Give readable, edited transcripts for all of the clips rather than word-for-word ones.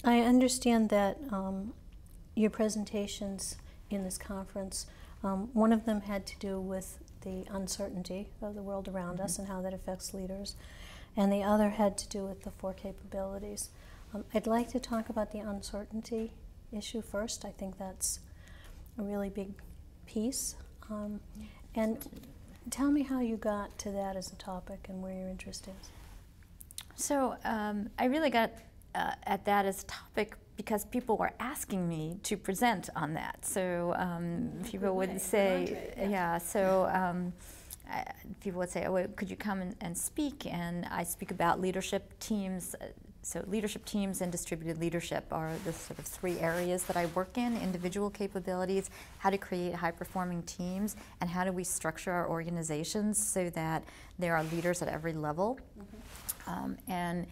I understand that your presentations in this conference, one of them had to do with the uncertainty of the world around us and how that affects leaders, and the other had to do with the 4 capabilities. I'd like to talk about the uncertainty issue first. I think that's a really big piece. And tell me how you got to that as a topic and where your interest is. So I really got at that as a topic because people were asking me to present on that. So people would say, people would say, oh, well, could you come and speak? And I speak about leadership teams. So leadership teams and distributed leadership are the sort of 3 areas that I work in: individual capabilities, how to create high-performing teams, and how do we structure our organizations so that there are leaders at every level. And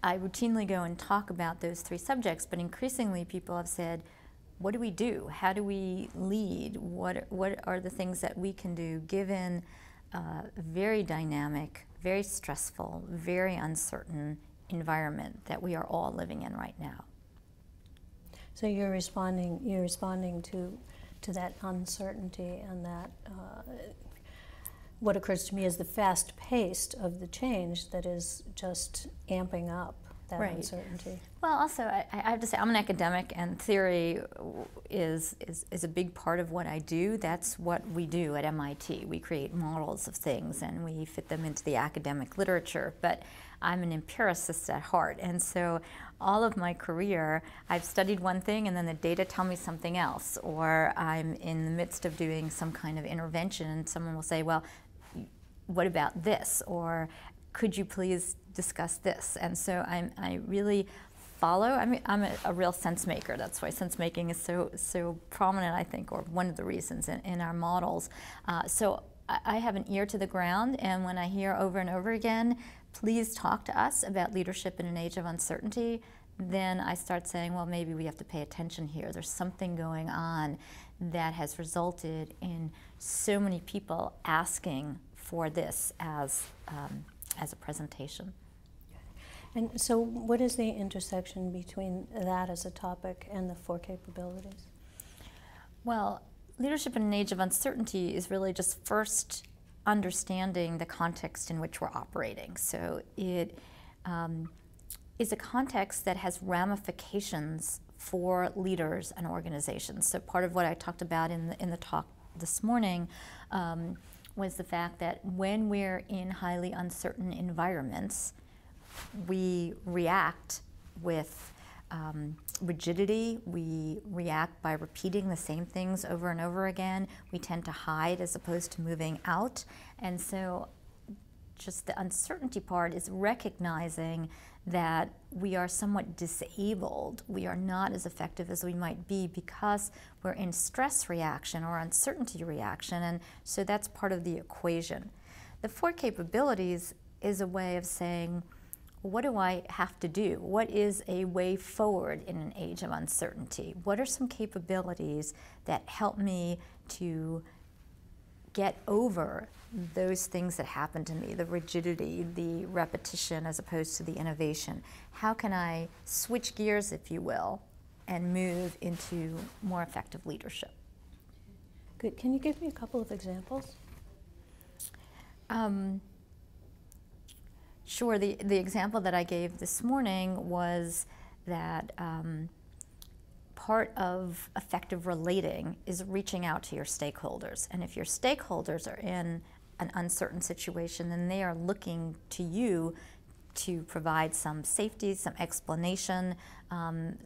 I routinely go and talk about those 3 subjects, but increasingly people have said, what do we do? How do we lead? What are the things that we can do given a very dynamic, very stressful, very uncertain environment that we are all living in right now? So you're responding to that uncertainty and that what occurs to me is the fast pace of the change that is just amping up that uncertainty. Well, also I have to say I'm an academic, and theory is a big part of what I do. That's what we do at MIT. We create models of things and we fit them into the academic literature. But I'm an empiricist at heart, and so all of my career I've studied one thing and then the data tell me something else, or I'm in the midst of doing some kind of intervention and someone will say, well, what about this? Or could you please discuss this? And so I really follow. I mean, I'm a real sense maker. That's why sense making is so prominent, I think, or one of the reasons in our models. So I have an ear to the ground, and when I hear over and over again, please talk to us about leadership in an age of uncertainty, then I start saying, well, maybe we have to pay attention here. There's something going on that has resulted in so many people asking for this as a presentation. And so what is the intersection between that as a topic and the 4 capabilities? Well, leadership in an age of uncertainty is really just first understanding the context in which we're operating. So it is a context that has ramifications for leaders and organizations. So part of what I talked about in the talk this morning was the fact that when we're in highly uncertain environments, we react with rigidity. We react by repeating the same things over and over again. We tend to hide as opposed to moving out. And so just the uncertainty part is recognizing that we are somewhat disabled. We are not as effective as we might be because we're in stress reaction or uncertainty reaction, and so that's part of the equation. The 4 capabilities is a way of saying, what do I have to do? What is a way forward in an age of uncertainty? What are some capabilities that help me to get over those things that happen to me, the rigidity, the repetition as opposed to the innovation? How can I switch gears, if you will, and move into more effective leadership? Good. Can you give me a couple of examples? Sure. The example that I gave this morning was that part of effective relating is reaching out to your stakeholders. And if your stakeholders are in an uncertain situation, then they are looking to you to provide some safety, some explanation,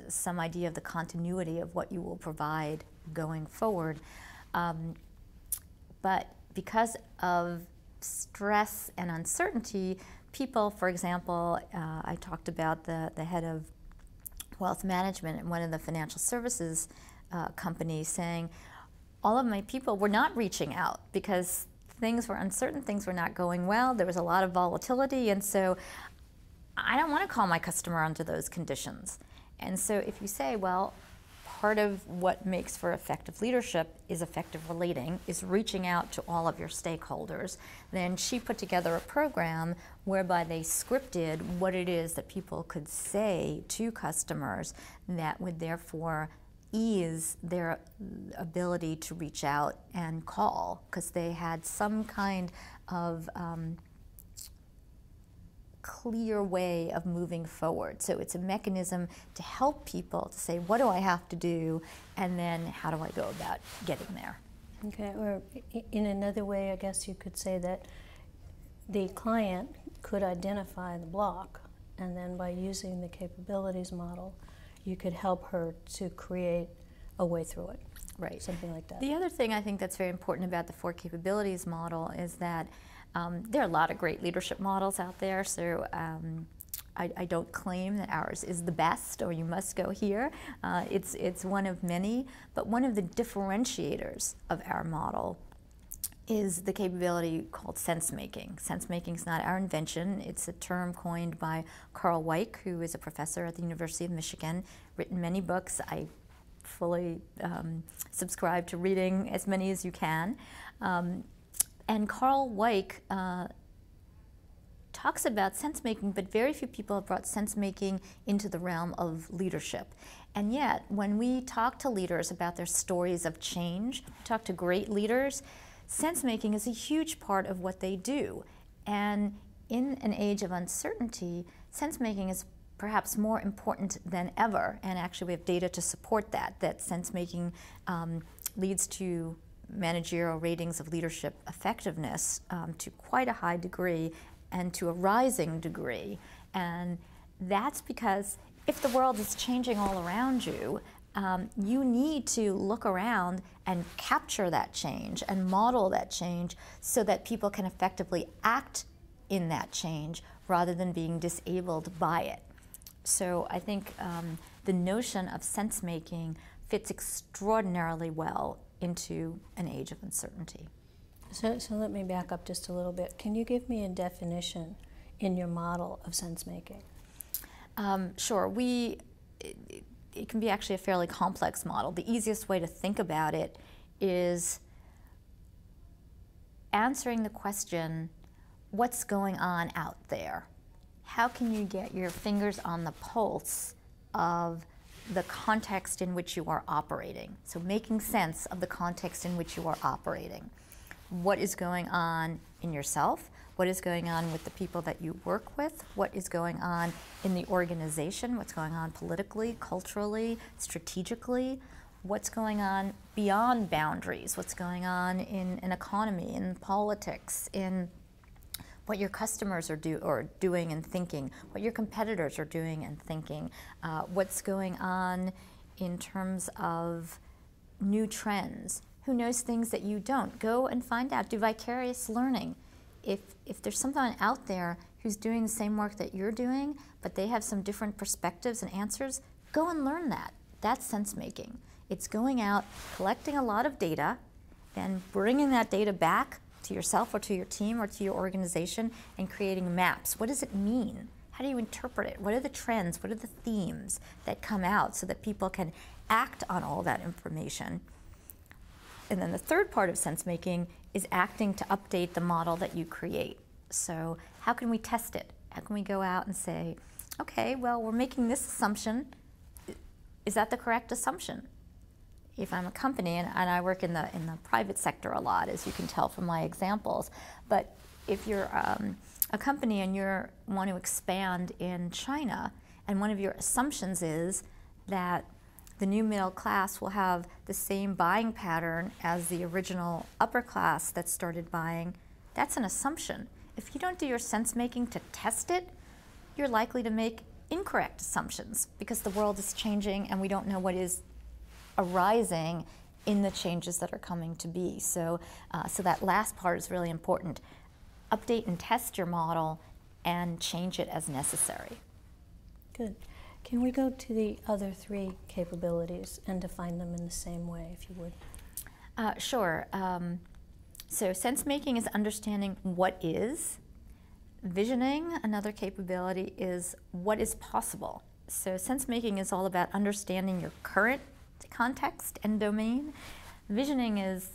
some idea of the continuity of what you will provide going forward. But because of stress and uncertainty, people, for example, I talked about the head of wealth management in one of the financial services companies saying, all of my people were not reaching out because things were uncertain, things were not going well, there was a lot of volatility, and so I don't want to call my customer under those conditions. And so if you say, well, part of what makes for effective leadership is effective relating, is reaching out to all of your stakeholders. Then she put together a program whereby they scripted what it is that people could say to customers that would therefore ease their ability to reach out and call, because they had some kind of clear way of moving forward. So it's a mechanism to help people to say, what do I have to do, and then how do I go about getting there? Okay, or in another way, I guess you could say that the client could identify the block, and then by using the capabilities model, you could help her to create a way through it. Right. Something like that. The other thing I think that's very important about the 4 capabilities model is that there are a lot of great leadership models out there, so I don't claim that ours is the best or you must go here. It's one of many, but one of the differentiators of our model is the capability called sense-making. Sense-making is not our invention. It's a term coined by Carl Weick, who is a professor at the University of Michigan, written many books. I fully subscribe to reading as many as you can. And Carl Weick talks about sense-making, but very few people have brought sense-making into the realm of leadership. And yet, when we talk to leaders about their stories of change, talk to great leaders, sense-making is a huge part of what they do. And in an age of uncertainty, sense-making is perhaps more important than ever. And actually, we have data to support that sense-making leads to managerial ratings of leadership effectiveness to quite a high degree and to a rising degree. And that's because if the world is changing all around you, you need to look around and capture that change and model that change so that people can effectively act in that change rather than being disabled by it. So I think the notion of sense-making fits extraordinarily well into an age of uncertainty. So let me back up just a little bit. Can you give me a definition in your model of sense-making? Sure. It can be actually a fairly complex model. The easiest way to think about it is answering the question, what's going on out there? How can you get your fingers on the pulse of the context in which you are operating? So making sense of the context in which you are operating. What is going on in yourself? What is going on with the people that you work with? What is going on in the organization? What's going on politically, culturally, strategically? What's going on beyond boundaries? What's going on in an economy, in politics, in what your customers are doing and thinking, what your competitors are doing and thinking, what's going on in terms of new trends? Who knows things that you don't? Go and find out. Do vicarious learning. If there's someone out there who's doing the same work that you're doing, but they have some different perspectives and answers, go and learn that. That's sense-making. It's going out, collecting a lot of data, then bringing that data back to yourself or to your team or to your organization and creating maps. What does it mean? How do you interpret it? What are the trends? What are the themes that come out so that people can act on all that information? And then the third part of sense-making is acting to update the model that you create. So how can we test it? How can we go out and say, okay, well, we're making this assumption. Is that the correct assumption? If I'm a company, and I work in the private sector a lot, as you can tell from my examples, but if you're a company and you want to expand in China, and one of your assumptions is that the new middle class will have the same buying pattern as the original upper class that started buying, that's an assumption. If you don't do your sense-making to test it, you're likely to make incorrect assumptions because the world is changing and we don't know what is arising in the changes that are coming to be. So that last part is really important. Update and test your model and change it as necessary. Good. Can we go to the other 3 capabilities and define them in the same way, if you would? Sure. So sense-making is understanding what is. Visioning, another capability, is what is possible. So sense-making is all about understanding your current context and domain. Visioning is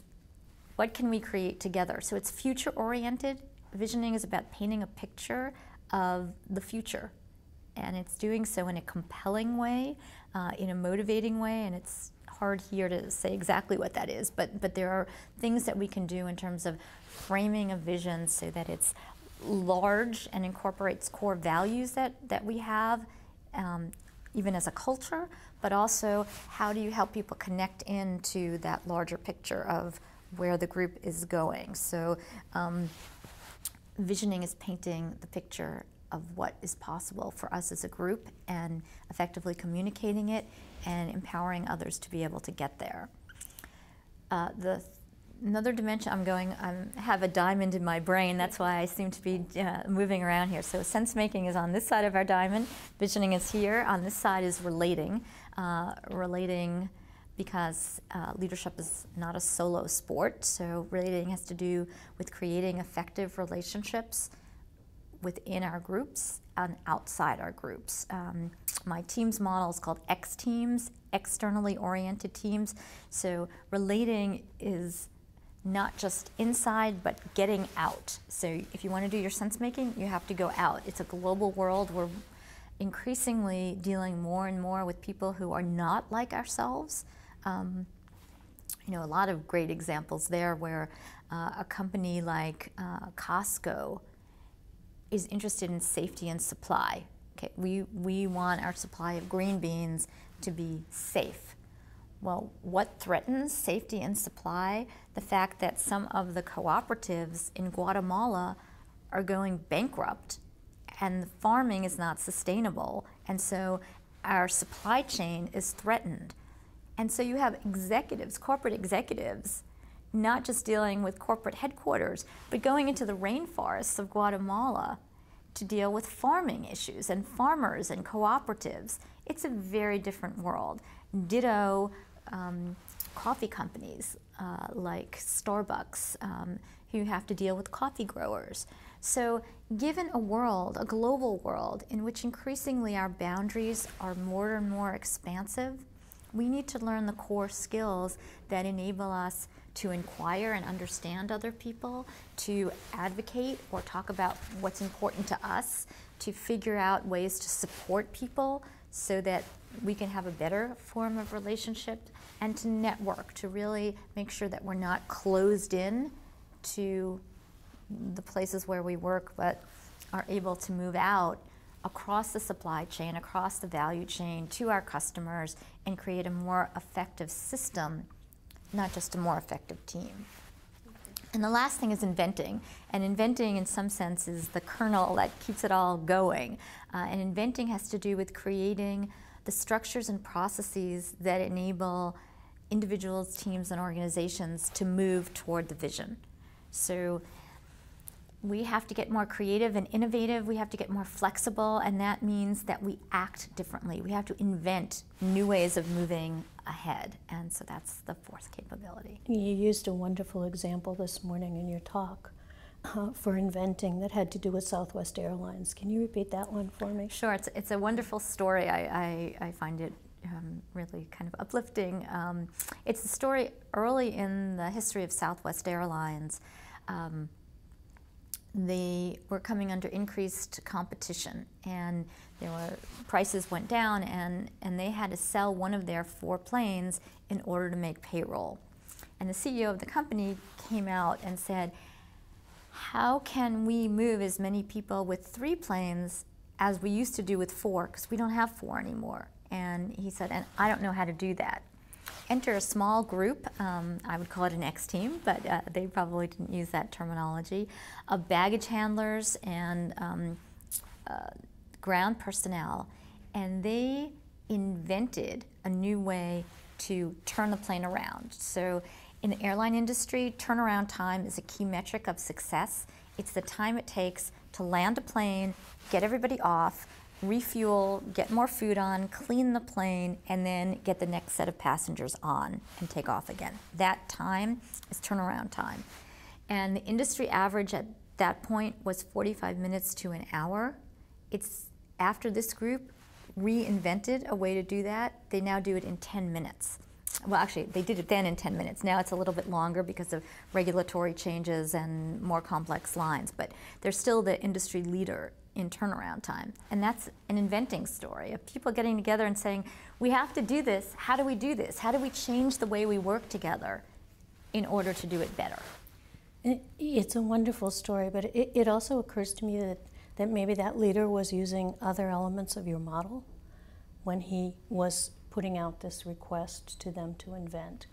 what can we create together. So it's future-oriented. Visioning is about painting a picture of the future. And it's doing so in a compelling way, in a motivating way, and it's hard here to say exactly what that is, but there are things that we can do in terms of framing a vision so that it's large and incorporates core values that we have, even as a culture, but also how do you help people connect into that larger picture of where the group is going. So visioning is painting the picture of what is possible for us as a group and effectively communicating it and empowering others to be able to get there. Another dimension I have a diamond in my brain, that's why I seem to be moving around here. So sense making is on this side of our diamond, visioning is here, on this side is relating. Relating because leadership is not a solo sport, so relating has to do with creating effective relationships within our groups and outside our groups. My teams model is called X teams, externally oriented teams. So relating is not just inside, but getting out. So if you want to do your sense making, you have to go out. It's a global world. We're increasingly dealing more and more with people who are not like ourselves. You know, a lot of great examples there where a company like Costco is interested in safety and supply. Okay, we want our supply of green beans to be safe. Well, what threatens safety and supply? The fact that some of the cooperatives in Guatemala are going bankrupt and the farming is not sustainable, and so our supply chain is threatened. And so you have executives, corporate executives, not just dealing with corporate headquarters, but going into the rainforests of Guatemala to deal with farming issues and farmers and cooperatives. It's a very different world. Ditto coffee companies like Starbucks who have to deal with coffee growers. So given a world, a global world, in which increasingly our boundaries are more and more expansive, we need to learn the core skills that enable us to inquire and understand other people, to advocate or talk about what's important to us, to figure out ways to support people so that we can have a better form of relationship, and to network, to really make sure that we're not closed in to the places where we work, but are able to move out across the supply chain, across the value chain to our customers and create a more effective system, not just a more effective team. And the last thing is inventing. And inventing in some sense is the kernel that keeps it all going. And inventing has to do with creating the structures and processes that enable individuals, teams, and organizations to move toward the vision. So we have to get more creative and innovative, we have to get more flexible, and that means that we act differently. We have to invent new ways of moving ahead, and so that's the fourth capability. You used a wonderful example this morning in your talk for inventing that had to do with Southwest Airlines. Can you repeat that one for me? Sure, it's a wonderful story. I find it really kind of uplifting. It's a story early in the history of Southwest Airlines. They were coming under increased competition, and prices went down, and they had to sell one of their 4 planes in order to make payroll. And the CEO of the company came out and said, how can we move as many people with 3 planes as we used to do with 4, because we don't have 4 anymore. And he said, and I don't know how to do that. Enter a small group, I would call it an X team, but they probably didn't use that terminology, of baggage handlers and ground personnel. And they invented a new way to turn the plane around. So in the airline industry, turnaround time is a key metric of success. It's the time it takes to land a plane, get everybody off, refuel, get more food on, clean the plane, and then get the next set of passengers on and take off again. That time is turnaround time. And the industry average at that point was 45 minutes to an hour. It's after this group reinvented a way to do that, they now do it in 10 minutes. well, actually, they did it then in 10 minutes. Now it's a little bit longer because of regulatory changes and more complex lines, but they're still the industry leader in turnaround time. And that's an inventing story of people getting together and saying, we have to do this. How do we do this? How do we change the way we work together in order to do it better? It's a wonderful story, but it also occurs to me that maybe that leader was using other elements of your model when he was putting out this request to them to invent.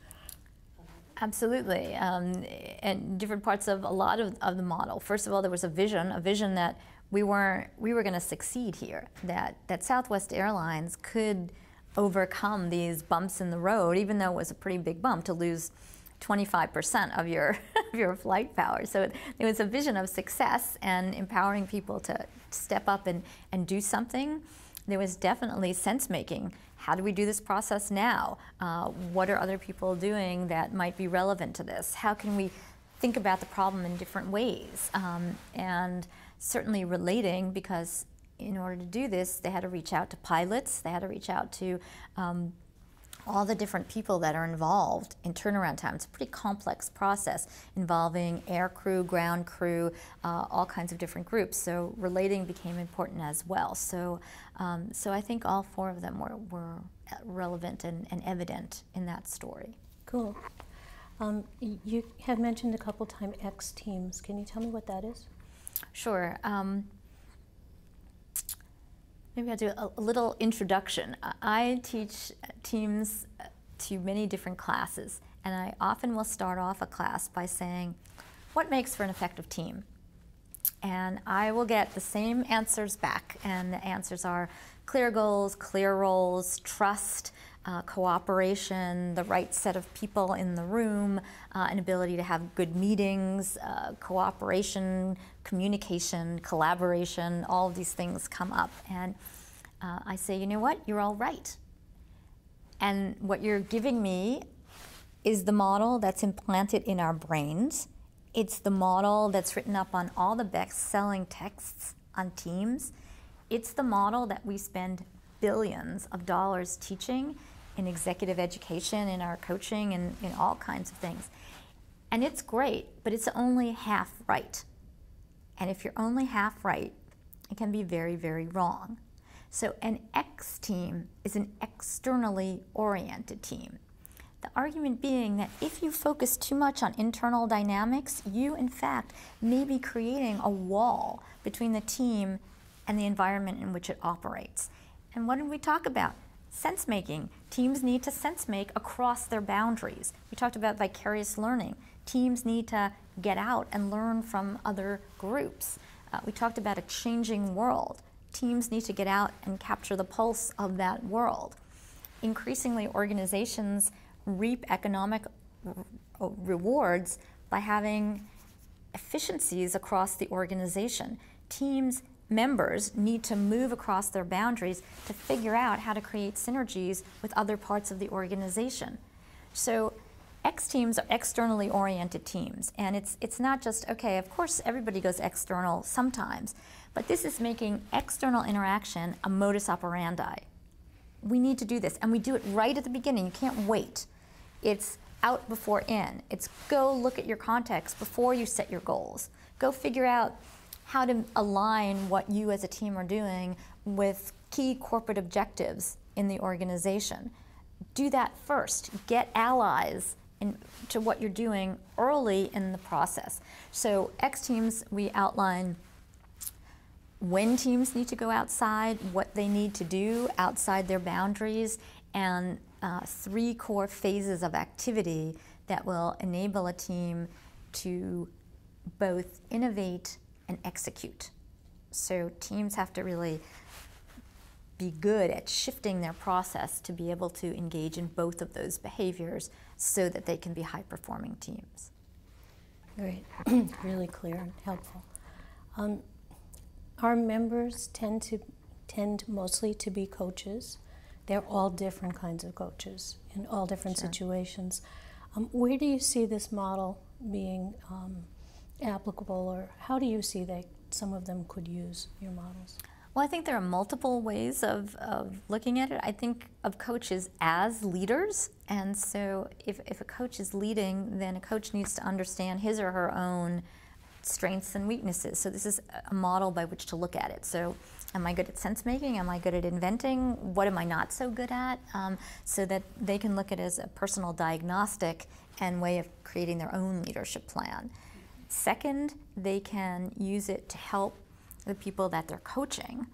Absolutely, and different parts of a lot of the model. First of all, there was a vision that we were going to succeed here, that Southwest Airlines could overcome these bumps in the road, even though it was a pretty big bump to lose 25% of your your flight power. So it was a vision of success and empowering people to step up and do something. There was definitely sense making. How do we do this process now? What are other people doing that might be relevant to this? How can we think about the problem in different ways? And certainly relating, because in order to do this, they had to reach out to pilots, they had to reach out to all the different people that are involved in turnaround time. It's a pretty complex process involving air crew, ground crew, all kinds of different groups. So relating became important as well. So I think all four of them were relevant and evident in that story. Cool. You have mentioned a couple times X teams. Can you tell me what that is? Sure. Maybe I'll do a little introduction. I teach teams to many different classes, and I often will start off a class by saying, what makes for an effective team? And I will get the same answers back, and the answers are clear goals, clear roles, trust, cooperation, the right set of people in the room, an ability to have good meetings, cooperation, communication, collaboration, all of these things come up. And I say, you know what, you're all right. And what you're giving me is the model that's implanted in our brains. It's the model that's written up on all the best-selling texts on teams. It's the model that we spend billions of dollars teaching in executive education, in our coaching, and in all kinds of things. And it's great, but it's only half right. And if you're only half right, it can be very, very wrong. So an X team is an externally oriented team. The argument being that if you focus too much on internal dynamics, you in fact may be creating a wall between the team and the environment in which it operates. And what did we talk about? Sense making. Teams need to sense make across their boundaries. We talked about vicarious learning. Teams need to get out and learn from other groups. We talked about a changing world. Teams need to get out and capture the pulse of that world. Increasingly, organizations reap economic rewards by having efficiencies across the organization. Teams, members need to move across their boundaries to figure out how to create synergies with other parts of the organization. So X teams are externally oriented teams, and it's not just, okay, of course everybody goes external sometimes, but this is making external interaction a modus operandi. We need to do this, and we do it right at the beginning. You can't wait. It's out before in. It's go look at your context before you set your goals. Go figure out how to align what you as a team are doing with key corporate objectives in the organization. Do that first. Get allies to what you're doing early in the process. So X teams, we outline when teams need to go outside, what they need to do outside their boundaries, and 3 core phases of activity that will enable a team to both innovate and execute. So teams have to really be good at shifting their process to be able to engage in both of those behaviors so that they can be high-performing teams. Great, really clear and helpful. Our members tend mostly to be coaches. They're all different kinds of coaches in all different situations. Where do you see this model being applicable, or how do you see that some of them could use your models? Well, I think there are multiple ways of looking at it. I think of coaches as leaders, and so if a coach is leading, then a coach needs to understand his or her own strengths and weaknesses. So this is a model by which to look at it. So am I good at sense making? Am I good at inventing? What am I not so good at? So that they can look at it as a personal diagnostic and way of creating their own leadership plan. Second, they can use it to help the people that they're coaching,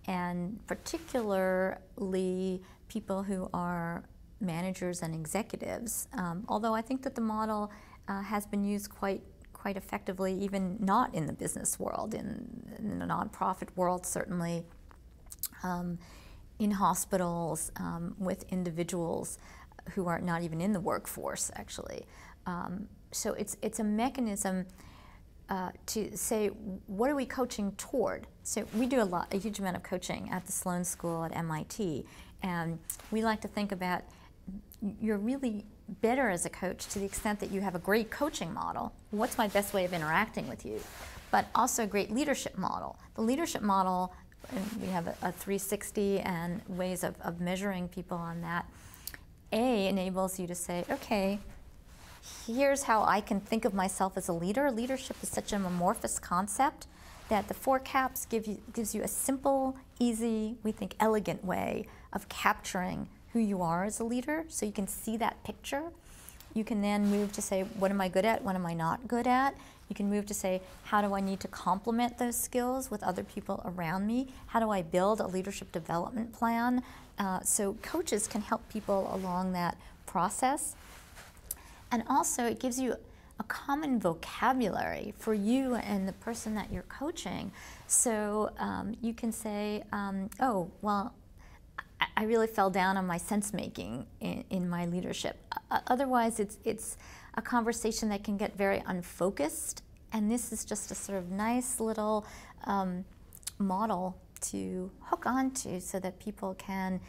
and particularly people who are managers and executives. Although I think that the model has been used quite effectively, even not in the business world, in the nonprofit world certainly, in hospitals, with individuals who are not even in the workforce actually. So it's a mechanism to say, what are we coaching toward? So we do a huge amount of coaching at the Sloan School at MIT, and we like to think about, you're really better as a coach to the extent that you have a great coaching model. What's my best way of interacting with you? But also a great leadership model. The leadership model, and we have a 360 and ways of measuring people on that. Enables you to say, okay, here's how I can think of myself as a leader. Leadership is such an amorphous concept that the 4 caps gives you a simple, easy, we think elegant way of capturing who you are as a leader, so you can see that picture. You can then move to say, what am I good at, what am I not good at? You can move to say, how do I need to complement those skills with other people around me? How do I build a leadership development plan? So coaches can help people along that process. And also it gives you a common vocabulary for you and the person that you're coaching. So you can say, oh, well, I really fell down on my sense making in my leadership. Otherwise, it's a conversation that can get very unfocused, and this is just a sort of nice little model to hook onto so that people can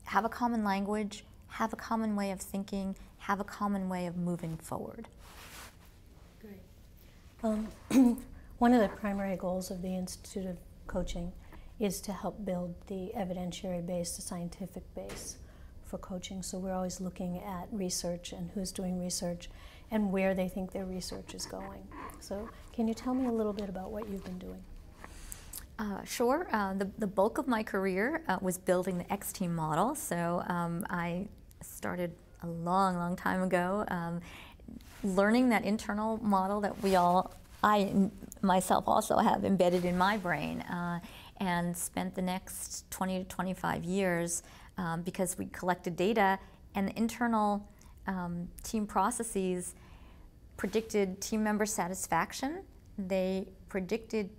have a common language, have a common way of thinking, have a common way of moving forward. Great. One of the primary goals of the Institute of Coaching is to help build the evidentiary base, the scientific base for coaching. So we're always looking at research and who's doing research and where they think their research is going. So can you tell me a little bit about what you've been doing? Sure. The bulk of my career was building the X-team model. So I started a long time ago, learning that internal model that I myself also have embedded in my brain, and spent the next 20 to 25 years because we collected data, and the internal team processes predicted team member satisfaction. They predicted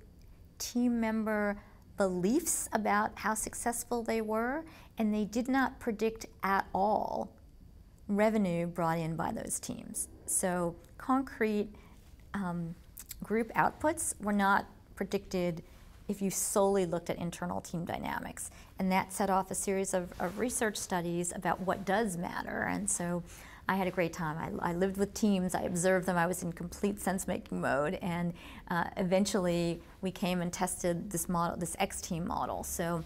team member beliefs about how successful they were, and they did not predict at all revenue brought in by those teams. So concrete group outputs were not predicted if you solely looked at internal team dynamics. And that set off a series of research studies about what does matter. And so I had a great time. I lived with teams, I observed them, I was in complete sense-making mode, and eventually we came and tested this model, this X-team model. So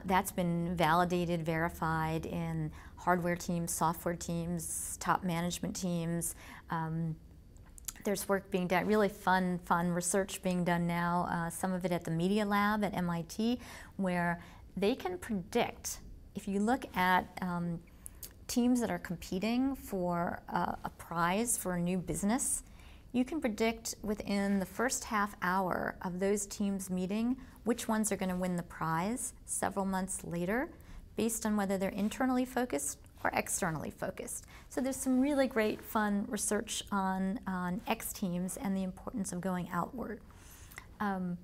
that's been validated, verified in hardware teams, software teams, top management teams. There's work being done, really fun research being done now, some of it at the Media Lab at MIT, where they can predict, if you look at teams that are competing for a prize for a new business, you can predict within the first half hour of those teams meeting which ones are going to win the prize several months later, based on whether they're internally focused or externally focused. So there's some really great fun research on X teams and the importance of going outward. On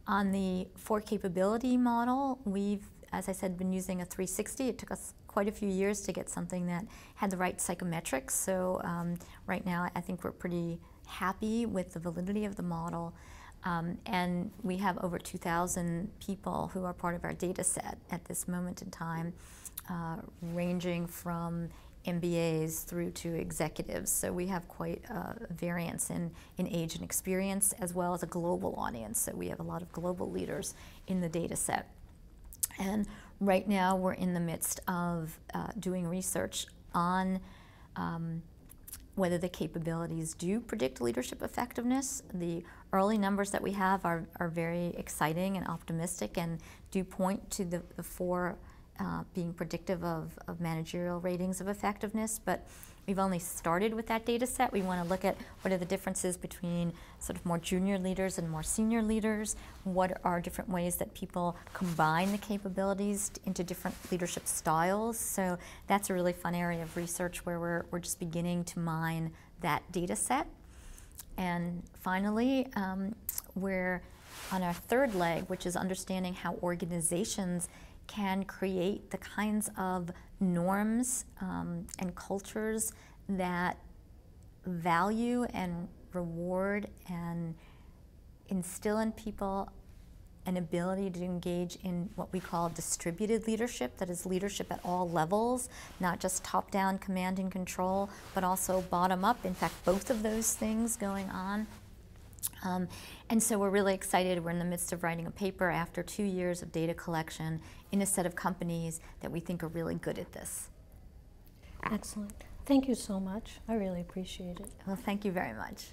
the 4 capability model, we've, as I said, been using a 360. It took us quite a few years to get something that had the right psychometrics. So right now I think we're pretty happy with the validity of the model. And we have over 2,000 people who are part of our data set at this moment in time, ranging from MBAs through to executives. So we have quite a variance in age and experience, as well as a global audience. So we have a lot of global leaders in the data set. And right now we're in the midst of doing research on whether the capabilities do predict leadership effectiveness. The early numbers that we have are very exciting and optimistic and do point to the four being predictive of managerial ratings of effectiveness, but we've only started with that data set. We want to look at what are the differences between sort of more junior leaders and more senior leaders, what are different ways that people combine the capabilities into different leadership styles. So that's a really fun area of research where we're just beginning to mine that data set. And finally, we're on our third leg, which is understanding how organizations can create the kinds of norms and cultures that value and reward and instill in people an ability to engage in what we call distributed leadership, that is leadership at all levels, not just top-down command and control, but also bottom-up. In fact, both of those things going on. And so we're really excited. We're in the midst of writing a paper after 2 years of data collection in a set of companies that we think are really good at this. Excellent. Thank you so much. I really appreciate it. Well, thank you very much.